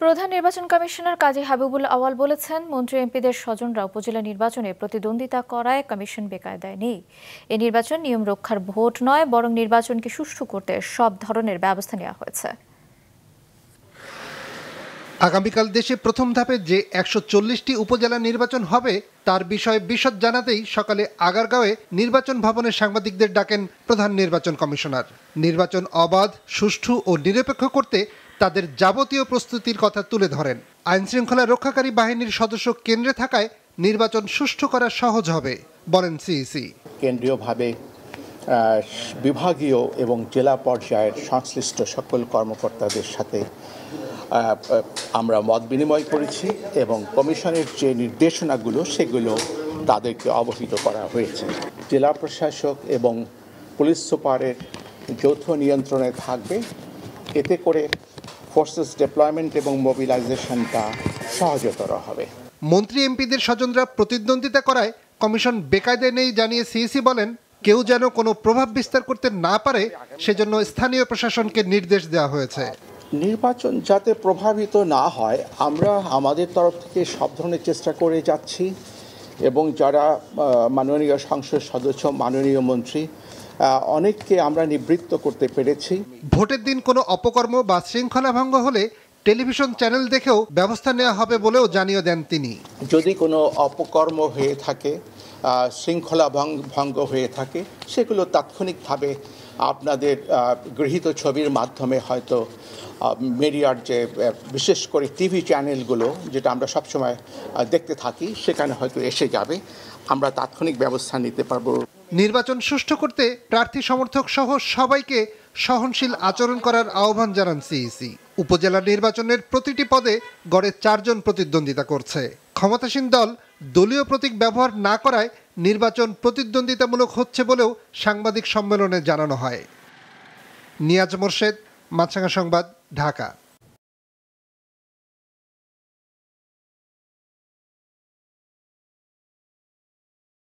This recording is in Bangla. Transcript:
প্রধান নির্বাচন কমিশনার কাজী হাবিবুল আওয়াল বলেছেন, মন্ত্রী এমপিদের স্বজনরা উপজেলা নির্বাচনে প্রতিদ্বন্দ্বিতা করায় কমিশন বেকায়দায় নেই। এই নির্বাচন নিয়ম রক্ষার ভোট নয়, বরং নির্বাচনকে সুষ্ঠু করতে সব ধরনের ব্যবস্থা নেওয়া হয়েছে। আগামীকাল দেশে প্রথম ধাপে যে ১৪০টি উপজেলা নির্বাচন হবে তার বিষয়ে বিশদ জানাতেই সকালে আগারগাঁওয়ে নির্বাচন ভবনে সাংবাদিকদের ডাকেন প্রধান নির্বাচন কমিশনার। নির্বাচন অবাধ, সুষ্ঠু ও নিরপেক্ষ করতে তাদের যাবতীয় প্রস্তুতির কথা তুলে ধরেন। আইনশৃঙ্খলা রক্ষাকারী বাহিনীর সদস্য কেন্দ্রে থাকায় নির্বাচন সুষ্ঠু করা সহজ হবে বলেন সিইসি। কেন্দ্রীয়ভাবে বিভাগীয় এবং জেলা পর্যায়ের সংশ্লিষ্ট সকল কর্মকর্তাদের সাথে আমরা মত বিনিময় করেছি এবং কমিশনের যে নির্দেশনাগুলো সেগুলো তাদেরকে অবহিত করা হয়েছে। জেলা প্রশাসক এবং পুলিশ সুপারের যৌথ নিয়ন্ত্রণে থাকবে। এতে করে ফোর্সেস ডিপ্লয়মেন্ট এবং মোবিলাইজেশনটা সহজতর হবে। মন্ত্রী এমপিদের স্বজনরা প্রতিদ্বন্দ্বিতা করায় কমিশন বেকায়দায় নেই জানিয়ে সিইসি বলেন, কেউ যেন কোনো প্রভাব বিস্তার করতে না পারে সেজন্য স্থানীয় প্রশাসনকে নির্দেশ দেওয়া হয়েছে। নির্বাচন যাতে প্রভাবিত না হয় আমরা আমাদের তরফ থেকে সব ধরনের চেষ্টা করে যাচ্ছি এবং যারা মাননীয় সংসদ সদস্য, মাননীয় মন্ত্রী অনেককে আমরা নিবৃত্ত করতে পেরেছি। ভোটের দিন কোনো অপকর্ম বা শৃঙ্খলা ভঙ্গ হলে টেলিভিশন চ্যানেল দেখেও ব্যবস্থা নেওয়া হবে বলেও জানিয়ে দেন তিনি। যদি কোনো অপকর্ম হয়ে থাকে, শৃঙ্খলা ভঙ্গ হয়ে থাকে, সেগুলো তাৎক্ষণিকভাবে আপনাদের গৃহীত ছবির মাধ্যমে হয়তো মিডিয়ার যে বিশেষ করে টিভি চ্যানেলগুলো যেটা আমরা সবসময় দেখতে থাকি সেখানে হয়তো এসে যাবে। আমরা তাৎক্ষণিক ব্যবস্থা নিতে পারবো। নির্বাচন সুষ্ঠু করতে প্রার্থী সমর্থক সহ সবাইকে সহনশীল আচরণ করার আহ্বান জানান সিইসি। উপজেলা নির্বাচনের প্রতিটি পদে গড়ে 4 জন প্রতিদ্বন্দ্বিতা করছে। ক্ষমতাসীন দল দলীয় প্রতীক ব্যবহার না করায় নির্বাচন প্রতিদ্বন্দ্বিতামূলক হচ্ছে বলেও সাংবাদিক সম্মেলনে জানানো হয়। নিয়াজ মোর্শেদ, মাছরাঙা সংবাদ, ঢাকা।